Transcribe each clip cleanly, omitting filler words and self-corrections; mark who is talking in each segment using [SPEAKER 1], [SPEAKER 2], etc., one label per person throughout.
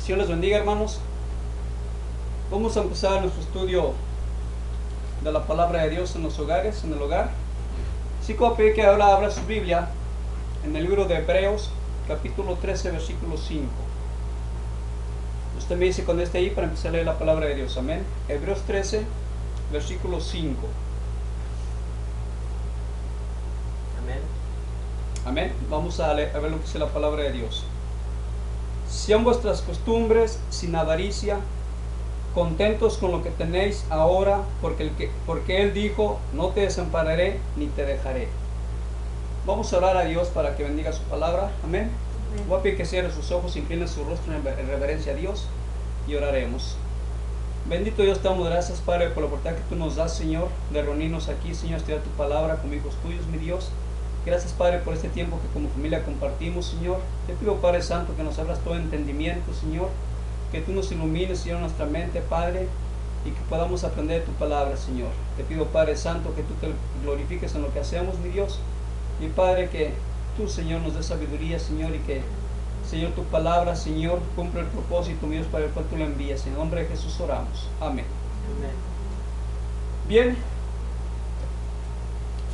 [SPEAKER 1] Dios les bendiga, hermanos. Vamos a empezar nuestro estudio de la palabra de Dios en los hogares, en el hogar. Sí, como pedir que ahora abra su Biblia en el libro de Hebreos, capítulo 13, versículo 5. Usted me dice cuando esté ahí para empezar a leer la palabra de Dios. Amén. Hebreos 13, versículo 5.
[SPEAKER 2] Amén.
[SPEAKER 1] Amén. Vamos a ver lo que dice la palabra de Dios. Sean vuestras costumbres sin avaricia, contentos con lo que tenéis ahora, porque Él dijo, no te desampararé ni te dejaré. Vamos a orar a Dios para que bendiga su palabra. Amén. Voy a pedir que cierre sus ojos, incline su rostro en reverencia a Dios y oraremos. Bendito Dios, te damos gracias, Padre, por la oportunidad que tú nos das, Señor, de reunirnos aquí, Señor, a estudiar tu palabra como hijos tuyos, mi Dios. Gracias, Padre, por este tiempo que como familia compartimos, Señor. Te pido, Padre Santo, que nos abras todo entendimiento, Señor, que tú nos ilumines, Señor, nuestra mente, Padre, y que podamos aprender tu palabra, Señor. Te pido, Padre Santo, que tú te glorifiques en lo que hacemos, mi Dios. Y, Padre, que tú, Señor, nos des sabiduría, Señor, y que, Señor, tu palabra, Señor, cumpla el propósito, mi Dios, para el cual tú la envías. En el nombre de Jesús oramos. Amén.
[SPEAKER 2] Amén.
[SPEAKER 1] Bien.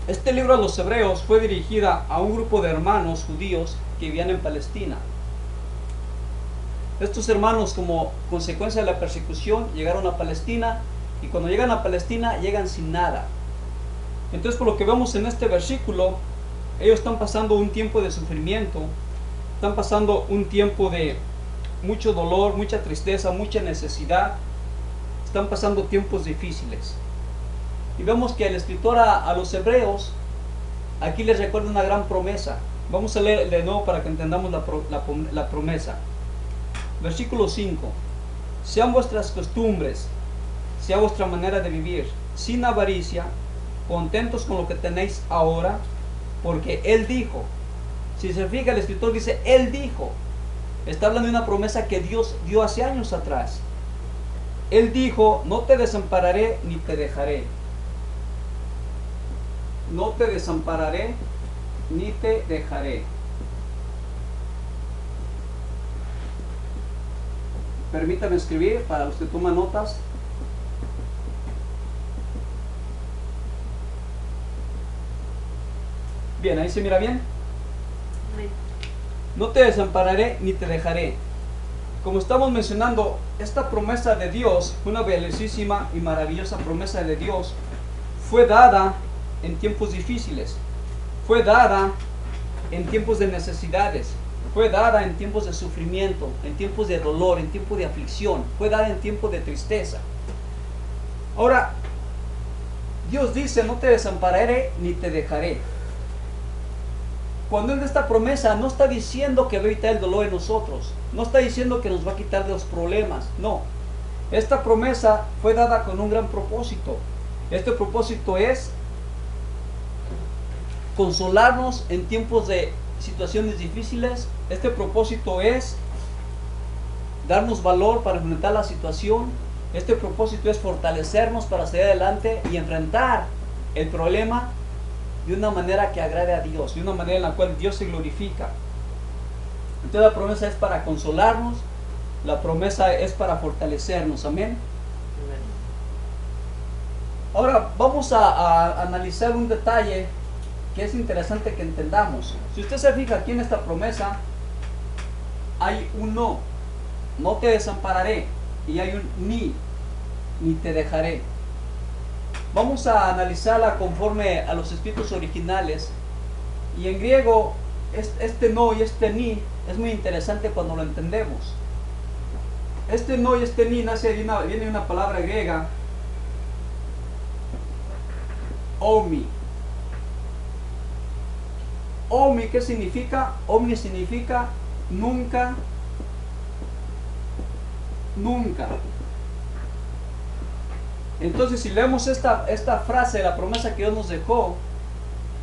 [SPEAKER 1] Este libro a los Hebreos fue dirigida a un grupo de hermanos judíos que vivían en Palestina. Estos hermanos, como consecuencia de la persecución, llegaron a Palestina, y cuando llegan a Palestina llegan sin nada. Entonces, por lo que vemos en este versículo, ellos están pasando un tiempo de sufrimiento, están pasando un tiempo de mucho dolor, mucha tristeza, mucha necesidad, están pasando tiempos difíciles. Y vemos que el escritor a los hebreos aquí les recuerda una gran promesa. Vamos a leer de nuevo para que entendamos la promesa. Versículo 5. Sean vuestras costumbres, sea vuestra manera de vivir, sin avaricia, contentos con lo que tenéis ahora, porque Él dijo. Si se fija, el escritor dice, Él dijo. Está hablando de una promesa que Dios dio hace años atrás. Él dijo, no te desampararé ni te dejaré. No te desampararé ni te dejaré. Permítame escribir para los que toman notas. Bien, ahí se mira bien.
[SPEAKER 2] Amén.
[SPEAKER 1] No te desampararé ni te dejaré. Como estamos mencionando, esta promesa de Dios, una bellísima y maravillosa promesa de Dios, fue dada en tiempos difíciles, fue dada en tiempos de necesidades, fue dada en tiempos de sufrimiento, en tiempos de dolor, en tiempos de aflicción, fue dada en tiempos de tristeza. Ahora, Dios dice, no te desampararé ni te dejaré. Cuando Él da esta promesa, no está diciendo que va a evitar el dolor en nosotros, no está diciendo que nos va a quitar de los problemas, no. Esta promesa fue dada con un gran propósito. Este propósito es consolarnos en tiempos de situaciones difíciles. Este propósito es darnos valor para enfrentar la situación. Este propósito es fortalecernos para salir adelante y enfrentar el problema de una manera que agrade a Dios, de una manera en la cual Dios se glorifica. Entonces la promesa es para consolarnos, la promesa es para fortalecernos. Amén.
[SPEAKER 2] Amén.
[SPEAKER 1] Ahora vamos a analizar un detalle que es interesante que entendamos. Si usted se fija aquí en esta promesa, hay un no, no te desampararé, y hay un ni te dejaré. Vamos a analizarla conforme a los escritos originales, y en griego este no y este ni es muy interesante cuando lo entendemos. Este no y este ni viene de una palabra griega, omi. Omi, ¿qué significa? Omi significa nunca, nunca. Entonces, si leemos esta frase de la promesa que Dios nos dejó,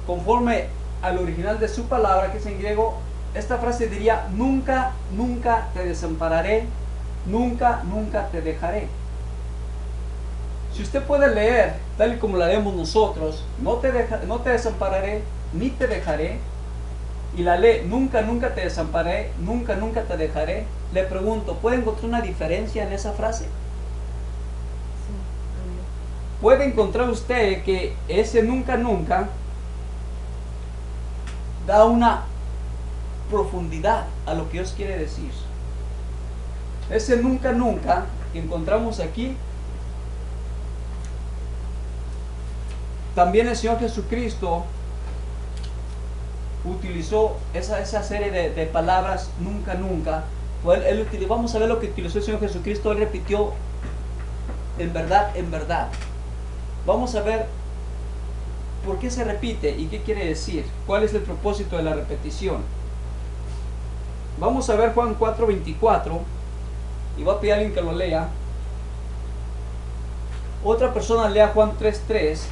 [SPEAKER 1] conforme al original de su palabra, que es en griego, esta frase diría, nunca, nunca te desampararé, nunca, nunca te dejaré. Si usted puede leer, tal y como la leemos nosotros, no te desampararé, ni te dejaré, y la lee, nunca, nunca te desampararé, nunca, nunca te dejaré, le pregunto, ¿puede encontrar una diferencia en esa frase?
[SPEAKER 2] Sí. Amén.
[SPEAKER 1] ¿Puede encontrar usted que ese nunca, nunca da una profundidad a lo que Dios quiere decir? Ese nunca, nunca que encontramos aquí, también el Señor Jesucristo utilizó esa serie de palabras, nunca, nunca. Pues vamos a ver lo que utilizó el Señor Jesucristo. Él repitió en verdad, en verdad. Vamos a ver por qué se repite y qué quiere decir, cuál es el propósito de la repetición. Vamos a ver Juan 4:24 y voy a pedir a alguien que lo lea. Otra persona lea Juan 3:3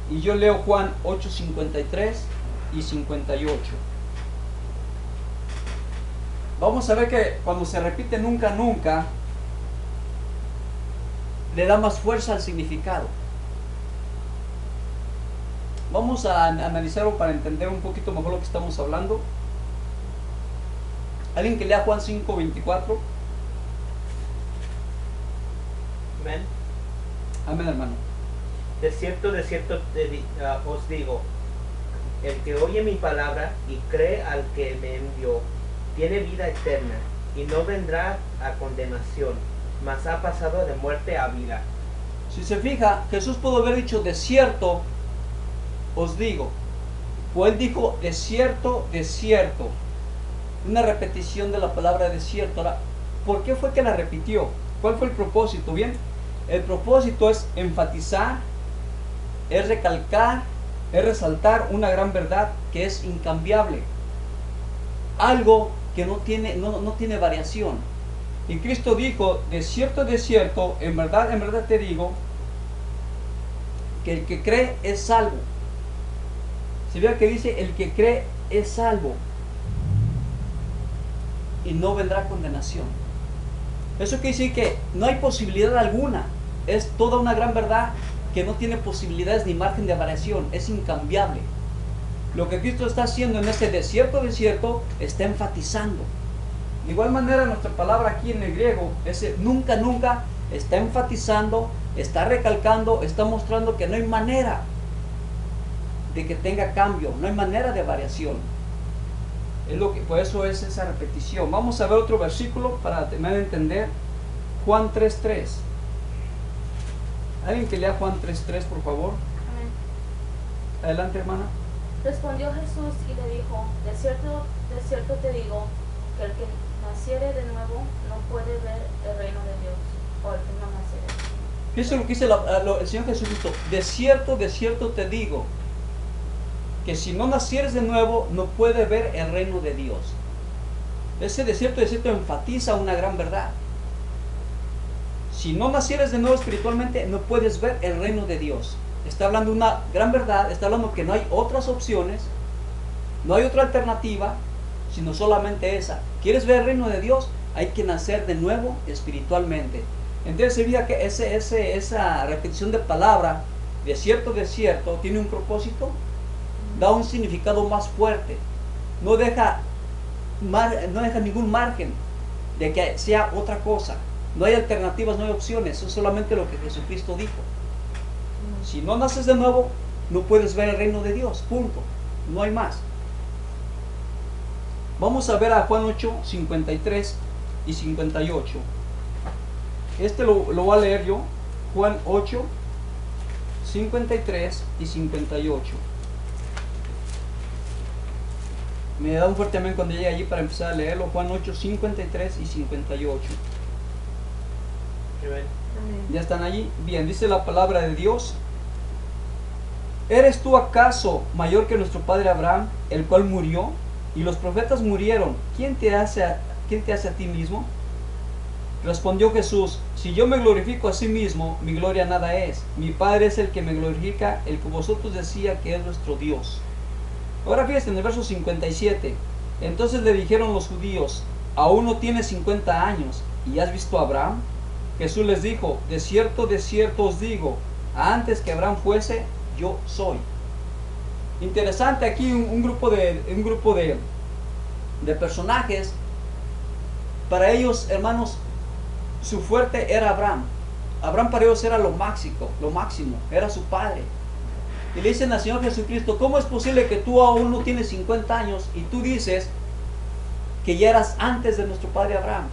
[SPEAKER 1] y yo leo Juan 8:53 y 58. Vamos a ver que cuando se repite nunca, nunca, le da más fuerza al significado. Vamos a analizarlo para entender un poquito mejor lo que estamos hablando. Alguien que lea Juan 5:24.
[SPEAKER 2] Amén.
[SPEAKER 1] Amén, hermano.
[SPEAKER 2] De cierto os digo, el que oye mi palabra y cree al que me envió, tiene vida eterna, y no vendrá a condenación, mas ha pasado de muerte a vida.
[SPEAKER 1] Si se fija, Jesús pudo haber dicho, de cierto os digo. O él dijo, de cierto, de cierto. Una repetición de la palabra de cierto. Ahora, ¿por qué fue que la repitió? ¿Cuál fue el propósito? Bien, el propósito es enfatizar, es recalcar, es resaltar una gran verdad que es incambiable. Algo que no tiene variación. Y Cristo dijo, de cierto, en verdad te digo, que el que cree es salvo. Si vea que dice, el que cree es salvo y no vendrá condenación. Eso quiere decir que no hay posibilidad alguna. Es toda una gran verdad que no tiene posibilidades ni margen de variación. Es incambiable. Lo que Cristo está haciendo en ese desierto, está enfatizando. De igual manera, nuestra palabra aquí en el griego, ese nunca, nunca, está enfatizando, está recalcando, está mostrando que no hay manera de que tenga cambio, no hay manera de variación. Por eso es esa repetición. Vamos a ver otro versículo para terminar de entender. Juan 3:3. ¿Alguien que lea Juan 3:3, por favor?
[SPEAKER 3] Amén.
[SPEAKER 1] Adelante, hermana.
[SPEAKER 3] Respondió Jesús y le dijo, de cierto te digo, que el que naciere de nuevo no puede ver el reino de Dios, o el que no naciere.
[SPEAKER 1] Eso es lo que dice el Señor Jesucristo. De cierto te digo, que si no nacieres de nuevo, no puedes ver el reino de Dios. Ese de cierto enfatiza una gran verdad. Si no nacieres de nuevo espiritualmente, no puedes ver el reino de Dios. Está hablando una gran verdad, está hablando que no hay otras opciones, no hay otra alternativa, sino solamente esa. ¿Quieres ver el reino de Dios? Hay que nacer de nuevo espiritualmente. Entonces se veía que esa repetición de palabra, de cierto, tiene un propósito, da un significado más fuerte, no deja ningún margen de que sea otra cosa. No hay alternativas, no hay opciones, eso es solamente lo que Jesucristo dijo. Si no naces de nuevo, no puedes ver el reino de Dios, punto, no hay más. Vamos a ver a Juan 8:53 y 58. Lo voy a leer yo. Juan 8:53 y 58. Me da un fuerte amén cuando llegue allí para empezar a leerlo. Juan 8:53 y 58.
[SPEAKER 2] Amén.
[SPEAKER 1] ¿Ya están allí? Bien, dice la palabra de Dios. ¿Eres tú acaso mayor que nuestro padre Abraham, el cual murió? Y los profetas murieron. ¿Quién te hace a ti mismo? Respondió Jesús, si yo me glorifico a sí mismo, mi gloria nada es. Mi Padre es el que me glorifica, el que vosotros decía que es nuestro Dios. Ahora fíjense en el verso 57. Entonces le dijeron los judíos, aún no tienes 50 años, ¿y has visto a Abraham? Jesús les dijo, de cierto os digo, antes que Abraham fuese, yo soy. Interesante aquí un grupo de personajes. Para ellos, hermanos, su fuerte era Abraham. Abraham para ellos era lo máximo, era su padre. Y le dicen al Señor Jesucristo, ¿cómo es posible que tú aún no tienes 50 años y tú dices que ya eras antes de nuestro padre Abraham?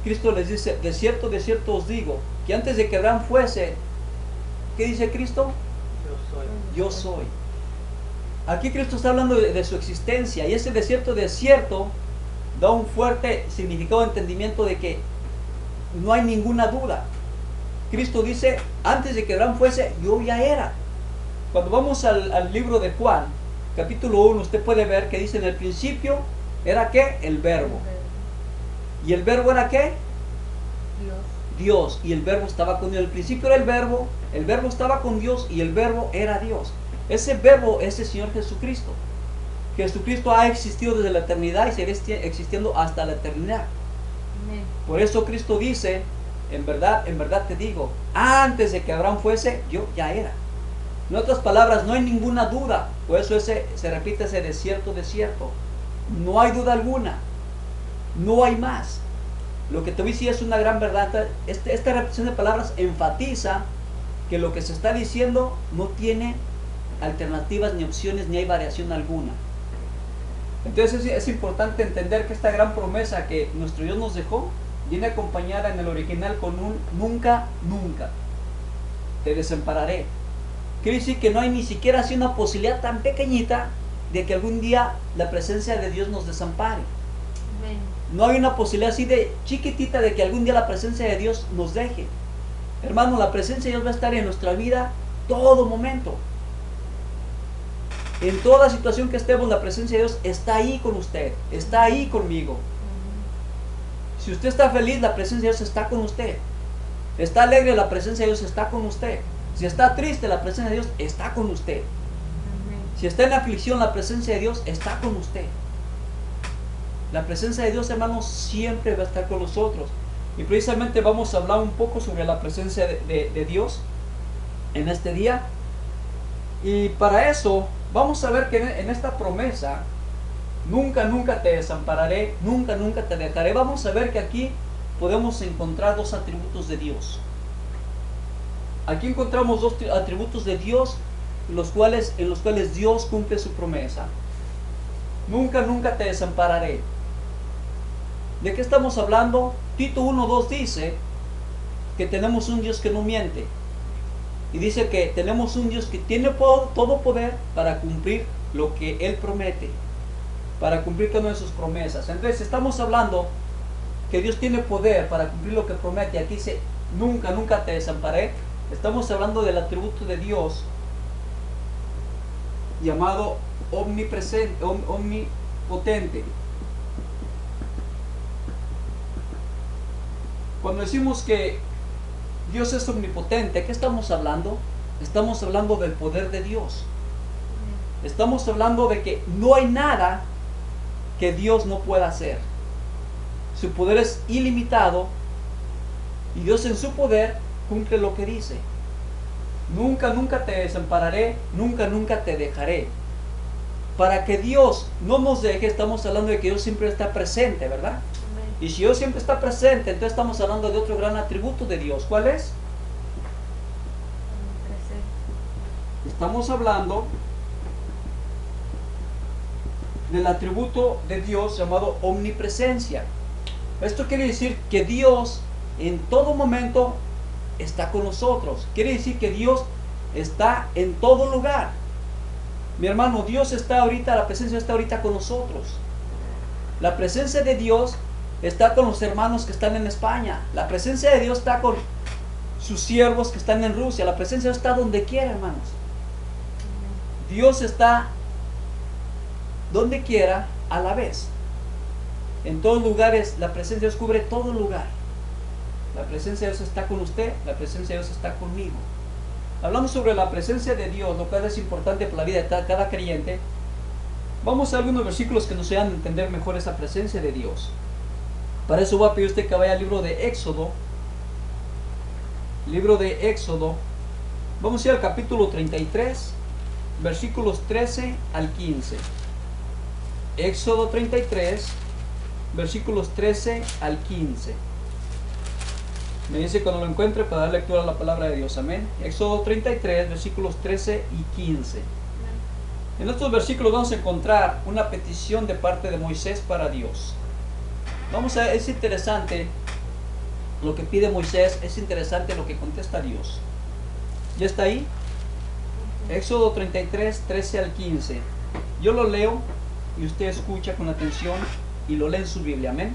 [SPEAKER 1] Cristo les dice, de cierto os digo, que antes de que Abraham fuese, ¿qué dice Cristo? Yo soy. Aquí Cristo está hablando de su existencia, y ese de cierto da un fuerte significado de entendimiento de que no hay ninguna duda. Cristo dice, antes de que Abraham fuese, yo ya era. Cuando vamos al libro de Juan, capítulo 1, usted puede ver que dice, en el principio era ¿qué? El verbo. ¿Y el verbo era qué? Dios. Y el verbo estaba con Dios. El principio era el verbo estaba con Dios y el verbo era Dios. Ese verbo es el Señor Jesucristo. Jesucristo ha existido desde la eternidad y seguirá existiendo hasta la eternidad. Por eso Cristo dice, en verdad te digo, antes de que Abraham fuese, yo ya era. En otras palabras, no hay ninguna duda. Por eso se repite ese de cierto. No hay duda alguna. No hay más. Lo que te voy a decir es una gran verdad. Esta repetición de palabras enfatiza que lo que se está diciendo no tiene alternativas ni opciones ni hay variación alguna. Entonces es importante entender que esta gran promesa que nuestro Dios nos dejó viene acompañada en el original con un nunca te desampararé. Quiere decir que no hay ni siquiera así una posibilidad tan pequeñita de que algún día la presencia de Dios nos desampare. No hay una posibilidad así de chiquitita de que algún día la presencia de Dios nos deje. Hermano, la presencia de Dios va a estar en nuestra vida todo momento. En toda situación que estemos, la presencia de Dios está ahí con usted, está ahí conmigo. Si usted está feliz, la presencia de Dios está con usted. Está alegre, la presencia de Dios está con usted. Si está triste, la presencia de Dios está con usted. Si está en aflicción, la presencia de Dios está con usted. La presencia de Dios, hermanos, siempre va a estar con nosotros. Y precisamente vamos a hablar un poco sobre la presencia de Dios en este día. Y para eso, vamos a ver que en esta promesa, nunca te desampararé, nunca te dejaré. Vamos a ver que aquí podemos encontrar dos atributos de Dios. Aquí encontramos dos atributos de Dios en los cuales Dios cumple su promesa. Nunca te desampararé. ¿De qué estamos hablando? Tito 1:2 dice que tenemos un Dios que no miente. Y dice que tenemos un Dios que tiene todo poder para cumplir lo que Él promete, para cumplir cada una de sus promesas. Entonces estamos hablando que Dios tiene poder para cumplir lo que promete. Aquí dice, nunca te desamparé. Estamos hablando del atributo de Dios llamado omnipresente, omnipotente. Cuando decimos que Dios es omnipotente, ¿qué estamos hablando? Estamos hablando del poder de Dios. Estamos hablando de que no hay nada que Dios no pueda hacer. Su poder es ilimitado y Dios en su poder cumple lo que dice. Nunca te desampararé, nunca te dejaré. Para que Dios no nos deje, estamos hablando de que Dios siempre está presente, ¿verdad? Y si Dios siempre está presente, entonces estamos hablando de otro gran atributo de Dios. ¿Cuál es? Estamos hablando del atributo de Dios llamado omnipresencia. Esto quiere decir que Dios en todo momento está con nosotros. Quiere decir que Dios está en todo lugar. Mi hermano, Dios está ahorita, la presencia está ahorita con nosotros. La presencia de Dios está con los hermanos que están en España. La presencia de Dios está con sus siervos que están en Rusia. La presencia de Dios está donde quiera, hermanos. Dios está donde quiera a la vez. En todos lugares, la presencia de Dios cubre todo lugar. La presencia de Dios está con usted, la presencia de Dios está conmigo. Hablando sobre la presencia de Dios, lo cual es importante para la vida de cada creyente, vamos a algunos versículos que nos ayudan a entender mejor esa presencia de Dios. Para eso voy a pedir a usted que vaya al libro de Éxodo. Libro de Éxodo. Vamos a ir al capítulo 33. versículos 13 al 15. Éxodo 33, versículos 13 al 15. Me dice cuando lo encuentre para dar lectura a la palabra de Dios. Amén. Éxodo 33, versículos 13 y 15. En estos versículos vamos a encontrar una petición de parte de Moisés para Dios. Vamos a ver, es interesante lo que pide Moisés, es interesante lo que contesta Dios. ¿Ya está ahí? Éxodo 33, 13 al 15. Yo lo leo y usted escucha con atención y lo lee en su Biblia. Amén.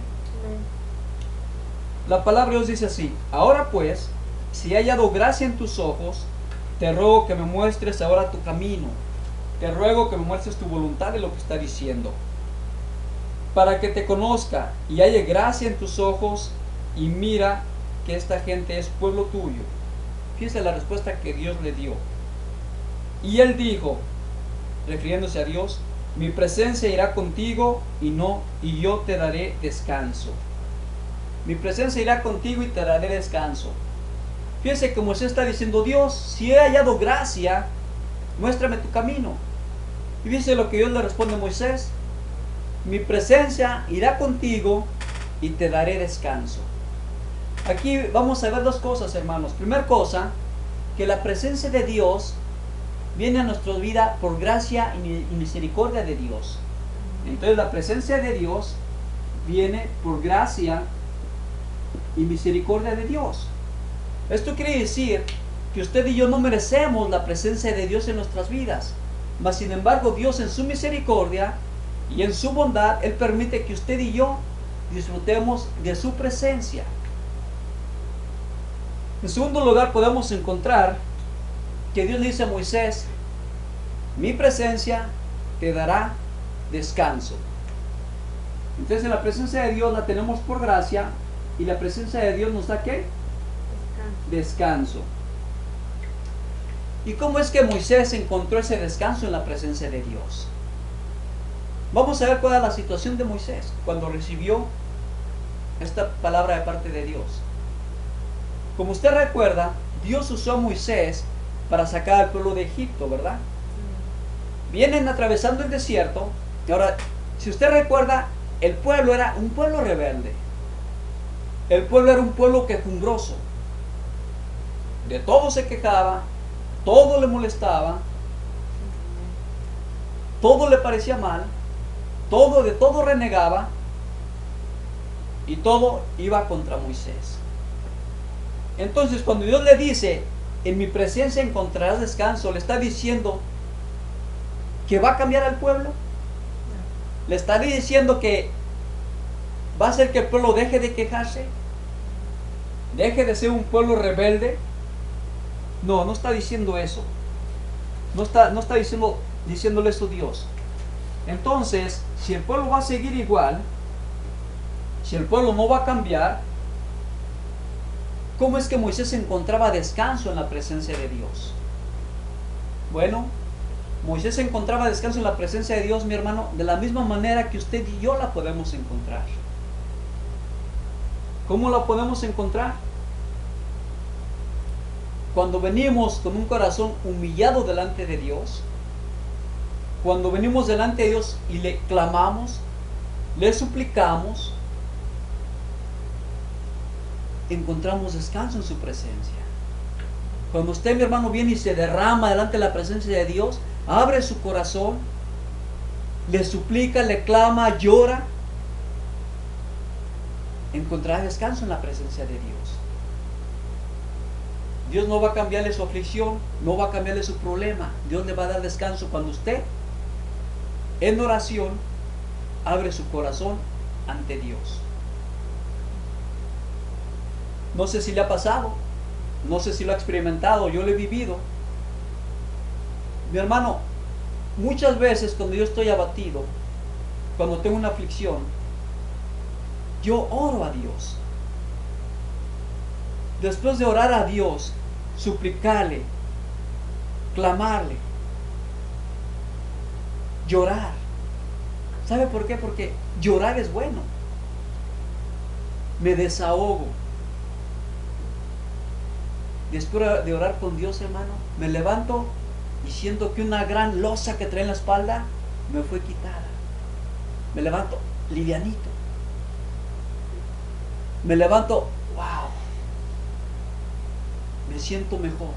[SPEAKER 1] La palabra de Dios dice así: ahora pues, si he hallado gracia en tus ojos, te ruego que me muestres ahora tu camino. Te ruego que me muestres tu voluntad de lo que está diciendo, para que te conozca y halle gracia en tus ojos, y mira que esta gente es pueblo tuyo. Fíjese la respuesta que Dios le dio. Y él dijo, refiriéndose a Dios: mi presencia irá contigo y yo te daré descanso. Mi presencia irá contigo y te daré descanso. Fíjese que Moisés está diciendo: Dios, si he hallado gracia, muéstrame tu camino. Y fíjese lo que Dios le responde a Moisés: mi presencia irá contigo y te daré descanso. Aquí vamos a ver dos cosas, hermanos. Primera cosa, que la presencia de Dios viene a nuestra vida por gracia y misericordia de Dios. Entonces la presencia de Dios viene por gracia y misericordia de Dios. Esto quiere decir que usted y yo no merecemos la presencia de Dios en nuestras vidas, mas sin embargo Dios en su misericordia y en su bondad, Él permite que usted y yo disfrutemos de su presencia. En segundo lugar, podemos encontrar que Dios le dice a Moisés: mi presencia te dará descanso. Entonces la presencia de Dios la tenemos por gracia, y la presencia de Dios nos da ¿qué? Descanso. ¿Y cómo es que Moisés encontró ese descanso en la presencia de Dios? Vamos a ver cuál es la situación de Moisés cuando recibió esta palabra de parte de Dios. Como usted recuerda, Dios usó a Moisés para sacar al pueblo de Egipto, ¿verdad? Vienen atravesando el desierto. Y ahora, si usted recuerda, el pueblo era un pueblo rebelde. El pueblo era un pueblo quejumbroso. De todo se quejaba, todo le molestaba, todo le parecía mal, de todo renegaba, y todo iba contra Moisés. Entonces, cuando Dios le dice: en mi presencia encontrarás descanso, le está diciendo que va a cambiar al pueblo. Le está diciendo que va a hacer que el pueblo deje de quejarse, deje de ser un pueblo rebelde. No, no está diciendo eso. No está diciéndole eso Dios. Entonces, si el pueblo va a seguir igual, si el pueblo no va a cambiar, ¿cómo es que Moisés encontraba descanso en la presencia de Dios? Bueno, Moisés encontraba descanso en la presencia de Dios, mi hermano, de la misma manera que usted y yo la podemos encontrar. ¿Cómo la podemos encontrar? Cuando venimos con un corazón humillado delante de Dios, cuando venimos delante de Dios y le clamamos, le suplicamos, encontramos descanso en su presencia. Cuando usted, mi hermano, viene y se derrama delante de la presencia de Dios, abre su corazón, le suplica, le clama, llora, encontrará descanso en la presencia de Dios. Dios no va a cambiarle su aflicción, no va a cambiarle su problema. Dios le va a dar descanso cuando usted, en oración, abre su corazón ante Dios. No sé si le ha pasado, no sé si lo ha experimentado, yo lo he vivido. Mi hermano, muchas veces cuando yo estoy abatido, cuando tengo una aflicción, yo oro a Dios. Después de orar a Dios, suplicarle, clamarle, llorar. ¿Sabe por qué? Porque llorar es bueno. Me desahogo. Después de orar con Dios, hermano, me levanto
[SPEAKER 4] y siento que una gran losa que trae en la espalda me fue quitada. Me levanto livianito. Me levanto, wow, me siento mejor.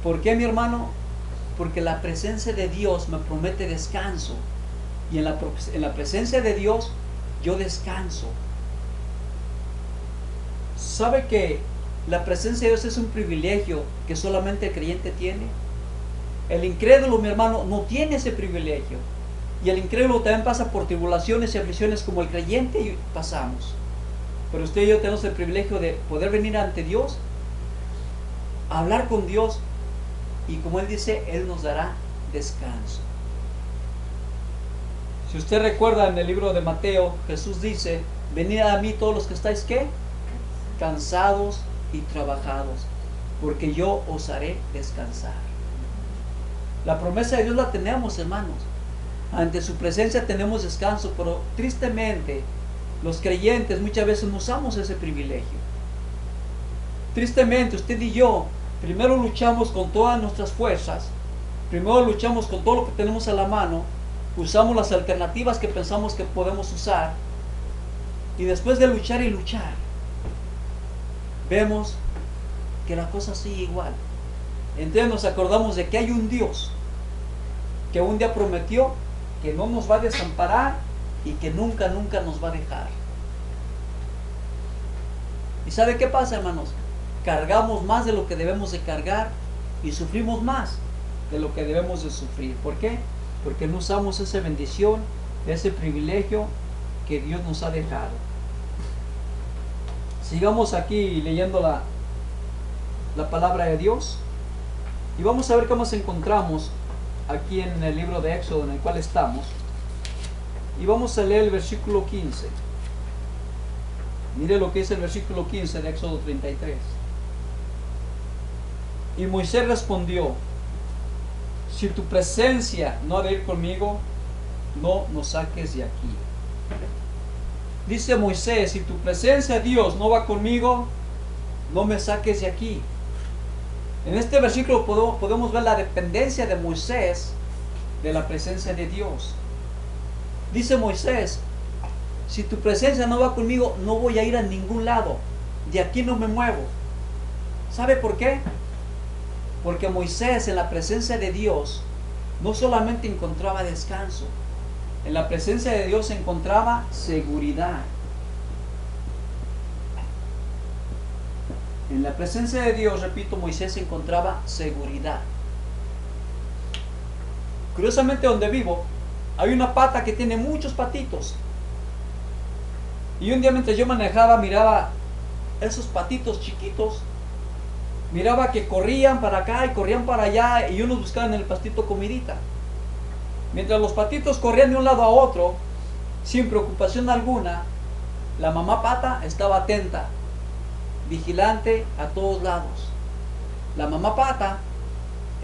[SPEAKER 4] ¿Por qué, mi hermano? Porque la presencia de Dios me promete descanso. Y en la presencia de Dios yo descanso. ¿Sabe que la presencia de Dios es un privilegio que solamente el creyente tiene? El incrédulo, mi hermano, no tiene ese privilegio. Y el incrédulo también pasa por tribulaciones y aflicciones como el creyente pasamos. Pero usted y yo tenemos el privilegio de poder venir ante Dios, hablar con Dios, y como Él dice, Él nos dará descanso. Si usted recuerda en el libro de Mateo, Jesús dice: venid a mí todos los que estáis, ¿qué? Cansados y trabajados, porque yo os haré descansar. La promesa de Dios la tenemos, hermanos. Ante su presencia tenemos descanso, pero tristemente los creyentes muchas veces no usamos ese privilegio. Tristemente usted y yo primero luchamos con todas nuestras fuerzas, primero luchamos con todo lo que tenemos a la mano, usamos las alternativas que pensamos que podemos usar, y después de luchar y luchar, vemos que la cosa sigue igual. Entonces nos acordamos de que hay un Dios que un día prometió que no nos va a desamparar y que nunca nos va a dejar. ¿Y sabe qué pasa, hermanos? Cargamos más de lo que debemos de cargar y sufrimos más de lo que debemos de sufrir. ¿Por qué? Porque no usamos esa bendición, ese privilegio que Dios nos ha dejado. Sigamos aquí leyendo la palabra de Dios, y vamos a ver cómo nos encontramos aquí en el libro de Éxodo en el cual estamos, y vamos a leer el versículo 15. Mire lo que dice el versículo 15 de Éxodo 33. Y Moisés respondió: si tu presencia no ha de ir conmigo, no nos saques de aquí. Dice Moisés: si tu presencia, Dios, no va conmigo, no me saques de aquí. En este versículo podemos ver la dependencia de Moisés de la presencia de Dios. Dice Moisés: si tu presencia no va conmigo, no voy a ir a ningún lado, de aquí no me muevo. ¿Sabe por qué? Porque Moisés, en la presencia de Dios, no solamente encontraba descanso, en la presencia de Dios encontraba seguridad. En la presencia de Dios, repito, Moisés encontraba seguridad. Curiosamente, donde vivo, hay una pata que tiene muchos patitos. Y un día mientras yo manejaba, miraba esos patitos chiquitos. Miraba que corrían para acá y corrían para allá, y unos buscaban en el pastito comidita. Mientras los patitos corrían de un lado a otro, sin preocupación alguna, la mamá pata estaba atenta, vigilante a todos lados. La mamá pata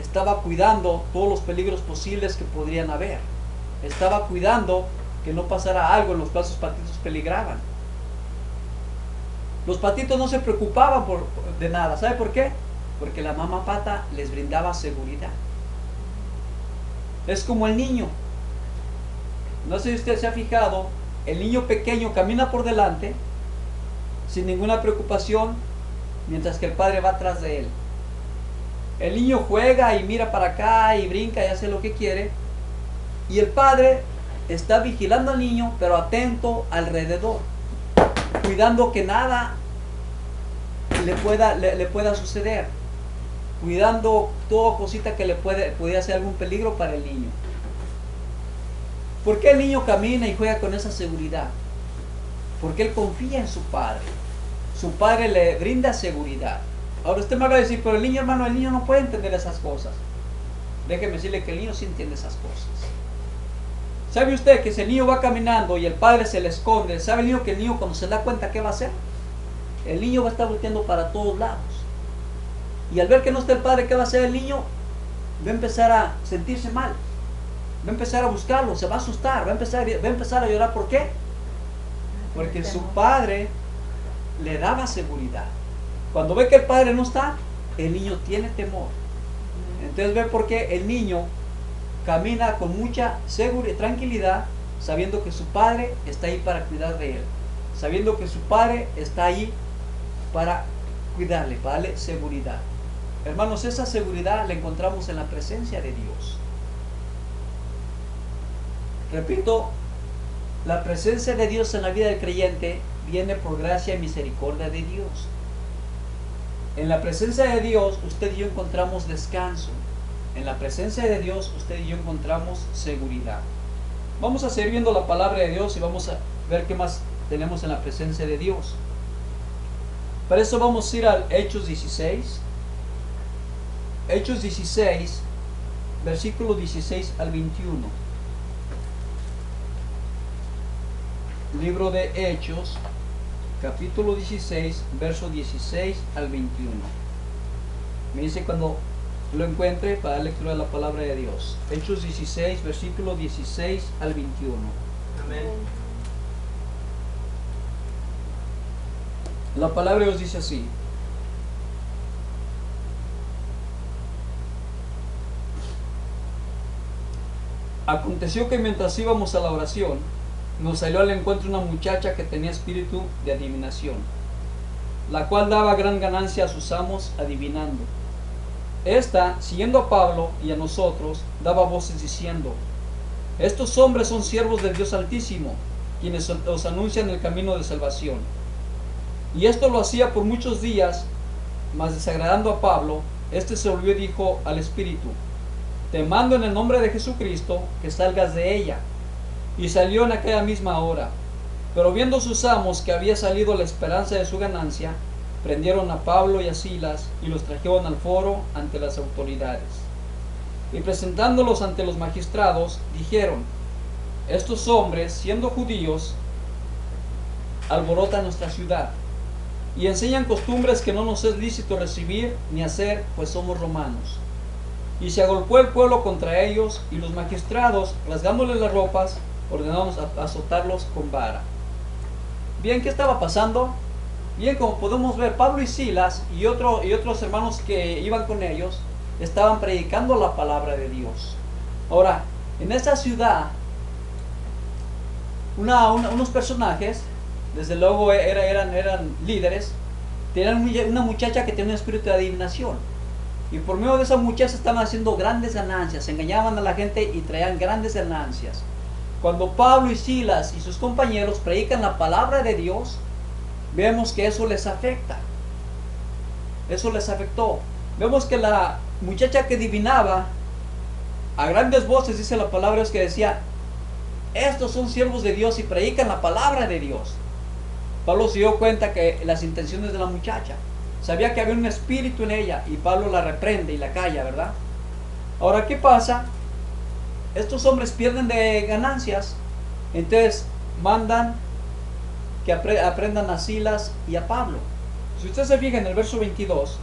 [SPEAKER 4] estaba cuidando todos los peligros posibles que podrían haber. Estaba cuidando que no pasara algo en los cuales sus patitos peligraban. Los patitos no se preocupaban de nada. ¿Sabe por qué? Porque la mamá pata les brindaba seguridad. Es como el niño. No sé si usted se ha fijado, el niño pequeño camina por delante sin ninguna preocupación, mientras que el padre va atrás de él. El niño juega y mira para acá y brinca y hace lo que quiere, y el padre está vigilando al niño, pero atento alrededor, cuidando que nada le pueda suceder, cuidando toda cosita que pudiera ser algún peligro para el niño. ¿Por qué el niño camina y juega con esa seguridad? Porque él confía en su padre. Su padre le brinda seguridad. Ahora usted me va a decir: pero el niño, hermano, el niño no puede entender esas cosas. Déjeme decirle que el niño sí entiende esas cosas. ¿Sabe usted que si el niño va caminando y el padre se le esconde, sabe el niño que el niño, cuando se da cuenta, ¿qué va a hacer? El niño va a estar volteando para todos lados. Y al ver que no está el padre, ¿qué va a hacer el niño? Va a empezar a sentirse mal. Va a empezar a buscarlo, se va a asustar, va a empezar a llorar. ¿Por qué? Porque su padre le daba seguridad. Cuando ve que el padre no está, el niño tiene temor. Entonces ve por qué el niño camina con mucha seguridad, tranquilidad, sabiendo que su padre está ahí para cuidar de él, sabiendo que su padre está ahí para cuidarle, para darle seguridad. Hermanos, esa seguridad la encontramos en la presencia de Dios. Repito, la presencia de Dios en la vida del creyente viene por gracia y misericordia de Dios. En la presencia de Dios usted y yo encontramos descanso. En la presencia de Dios usted y yo encontramos seguridad. Vamos a seguir viendo la palabra de Dios y vamos a ver qué más tenemos en la presencia de Dios. Para eso vamos a ir al Hechos 16. Hechos 16, versículo 16 al 21. Libro de Hechos, capítulo 16, verso 16 al 21. Me dice cuando lo encuentre para dar lectura de la palabra de Dios. Hechos 16, versículo 16 al 21.
[SPEAKER 2] Amén.
[SPEAKER 4] La palabra de Dios dice así: aconteció que mientras íbamos a la oración, nos salió al encuentro una muchacha que tenía espíritu de adivinación, la cual daba gran ganancia a sus amos adivinando. Esta, siguiendo a Pablo y a nosotros, daba voces diciendo: estos hombres son siervos del Dios Altísimo, quienes os anuncian el camino de salvación. Y esto lo hacía por muchos días, mas desagradando a Pablo, este se volvió y dijo al espíritu: te mando en el nombre de Jesucristo que salgas de ella. Y salió en aquella misma hora. Pero viendo sus amos que había salido la esperanza de su ganancia, prendieron a Pablo y a Silas y los trajeron al foro ante las autoridades. Y presentándolos ante los magistrados, dijeron: estos hombres, siendo judíos, alborotan nuestra ciudad y enseñan costumbres que no nos es lícito recibir ni hacer, pues somos romanos. Y se agolpó el pueblo contra ellos, y los magistrados, rasgándoles las ropas, ordenaron azotarlos con vara. Bien, ¿qué estaba pasando? Bien, como podemos ver, Pablo y Silas y otros hermanos que iban con ellos estaban predicando la palabra de Dios. Ahora, en esa ciudad, unos personajes, desde luego eran líderes, tenían una muchacha que tenía un espíritu de adivinación. Y por medio de esa muchacha estaban haciendo grandes ganancias, engañaban a la gente y traían grandes ganancias. Cuando Pablo y Silas y sus compañeros predican la palabra de Dios, vemos que eso les afecta. Eso les afectó. Vemos que la muchacha que adivinaba a grandes voces, dice la palabra, es que decía: estos son siervos de Dios y predican la palabra de Dios. Pablo se dio cuenta que las intenciones de la muchacha, sabía que había un espíritu en ella, y Pablo la reprende y la calla, ¿verdad? Ahora, ¿qué pasa? Estos hombres pierden de ganancias, entonces mandan que aprendan a Silas y a Pablo. Si usted se fija en el verso 22,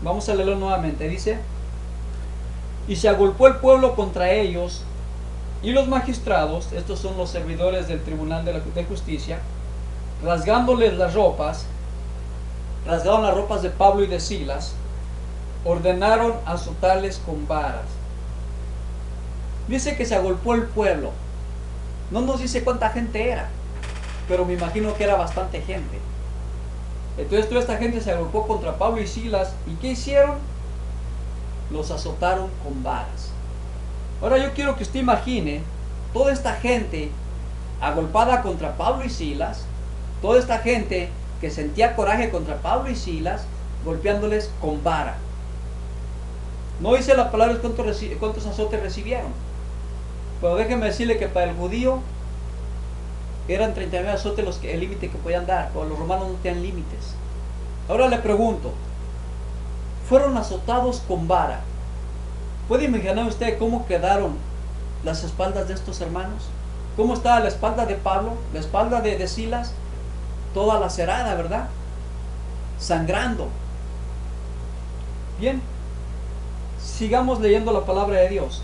[SPEAKER 4] vamos a leerlo nuevamente, dice: y se agolpó el pueblo contra ellos, y los magistrados, estos son los servidores del tribunal de justicia, rasgándoles las ropas, rasgaron las ropas de Pablo y de Silas, ordenaron azotarles con varas. Dice que se agolpó el pueblo. No nos dice cuánta gente era, pero me imagino que era bastante gente. Entonces toda esta gente se agolpó contra Pablo y Silas. ¿Y qué hicieron? Los azotaron con varas. Ahora yo quiero que usted imagine toda esta gente agolpada contra Pablo y Silas, toda esta gente que sentía coraje contra Pablo y Silas, golpeándoles con vara. No dice la palabra cuántos azotes recibieron, pero déjeme decirle que para el judío eran 39 azotes el límite que podían dar, pero los romanos no tenían límites. Ahora le pregunto, fueron azotados con vara. ¿Puede imaginar usted cómo quedaron las espaldas de estos hermanos? ¿Cómo estaba la espalda de Pablo, la espalda de Silas? Toda lacerada, ¿verdad? Sangrando. Bien, sigamos leyendo la palabra de Dios.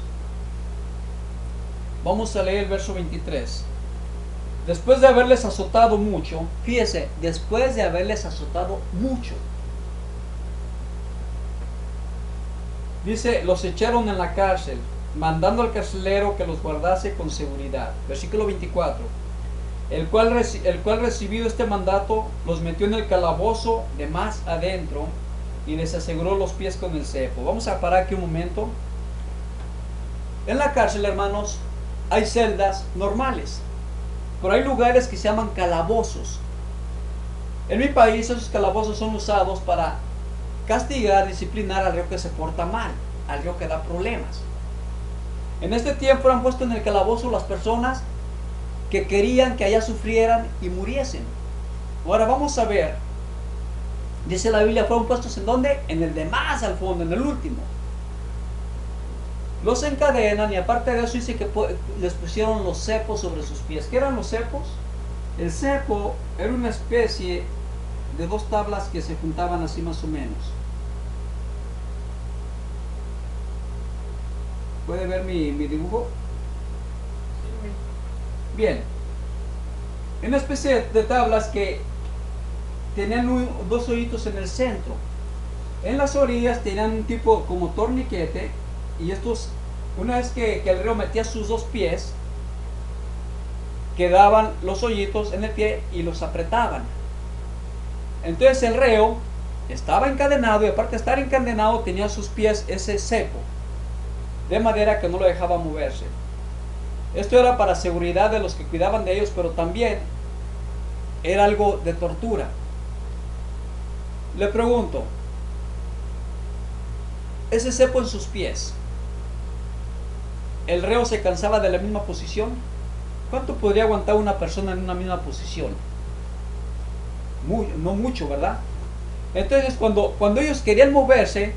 [SPEAKER 4] Vamos a leer el verso 23. Después de haberles azotado mucho, fíjese, después de haberles azotado mucho, Dice, los echaron en la cárcel, mandando al carcelero que los guardase con seguridad. Versículo 24. El cual recibido este mandato, los metió en el calabozo de más adentro y les aseguró los pies con el cepo. Vamos a parar aquí un momento. En la cárcel, hermanos, hay celdas normales, pero hay lugares que se llaman calabozos. En mi país esos calabozos son usados para castigar, disciplinar al reo que se porta mal, al reo que da problemas. En este tiempo han puesto en el calabozo las personas que querían que allá sufrieran y muriesen. Ahora vamos a ver, dice la Biblia, fueron puestos ¿en dónde? En el de más al fondo, en el último. Los encadenan y aparte de eso dice que les pusieron los cepos sobre sus pies. ¿Qué eran los cepos? El cepo era una especie de dos tablas que se juntaban así más o menos. ¿Puede ver mi dibujo? Bien. Una especie de tablas que tenían dos hoyitos en el centro. En las orillas tenían un tipo como torniquete. Y estos, una vez que el reo metía sus dos pies, quedaban los hoyitos en el pie y los apretaban. Entonces el reo estaba encadenado y aparte de estar encadenado tenía a sus pies ese cepo, de manera que no lo dejaba moverse. Esto era para seguridad de los que cuidaban de ellos, pero también era algo de tortura. Le pregunto, ese cepo en sus pies, ¿el reo se cansaba de la misma posición? ¿Cuánto podría aguantar una persona en una misma posición? No mucho, ¿verdad? Entonces cuando ellos querían moverse,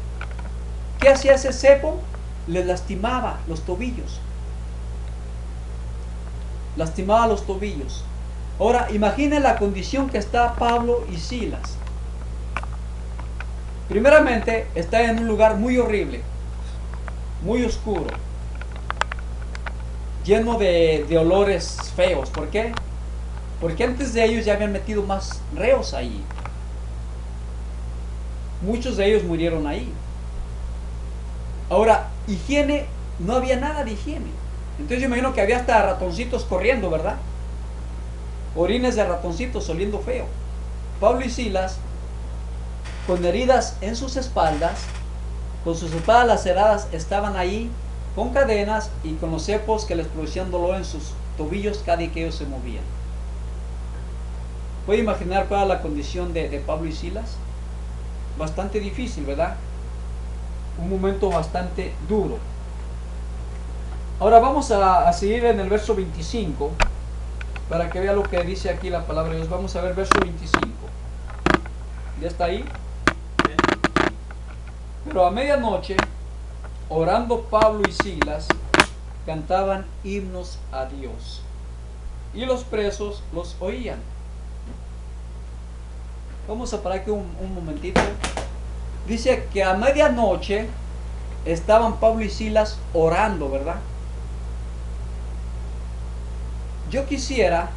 [SPEAKER 4] ¿qué hacía ese cepo? Les lastimaba los tobillos. Lastimaba los tobillos. Ahora imaginen la condición que está Pablo y Silas. Primeramente, está en un lugar muy horrible, muy oscuro, lleno de olores feos. ¿Por qué? Porque antes de ellos ya habían metido más reos ahí. Muchos de ellos murieron ahí. Ahora, higiene, no había nada de higiene. Entonces yo imagino que había hasta ratoncitos corriendo, ¿verdad? Orines de ratoncitos oliendo feo. Pablo y Silas, con heridas en sus espaldas, con sus espadas laceradas, estaban ahí con cadenas y con los cepos que les producían dolor en sus tobillos cada vez que ellos se movían. ¿Puede imaginar cuál era la condición de Pablo y Silas? Bastante difícil, ¿verdad? Un momento bastante duro. Ahora vamos a seguir en el verso 25 para que vea lo que dice aquí la palabra de Dios. Vamos a ver verso 25. ¿Ya está ahí? Pero a medianoche, orando Pablo y Silas, cantaban himnos a Dios, y los presos los oían. Vamos a parar aquí un momentito. Dice que a medianoche estaban Pablo y Silas orando, ¿verdad? Yo quisiera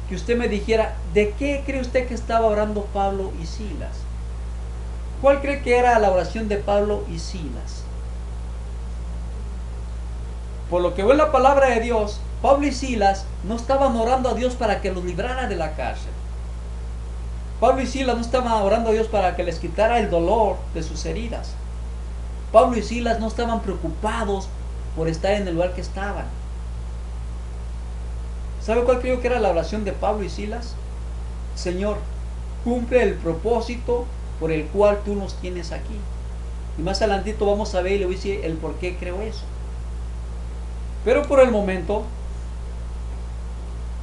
[SPEAKER 4] que usted me dijera, ¿de qué cree usted que estaba orando Pablo y Silas? ¿Cuál cree que era la oración de Pablo y Silas? Por lo que veo en la palabra de Dios, Pablo y Silas no estaban orando a Dios para que los librara de la cárcel. Pablo y Silas no estaban orando a Dios para que les quitara el dolor de sus heridas. Pablo y Silas no estaban preocupados por estar en el lugar que estaban. ¿Sabe cuál creo que era la oración de Pablo y Silas? Señor, cumple el propósito por el cual tú nos tienes aquí. Y más adelantito vamos a ver y le voy a decir el por qué creo eso. Pero por el momento,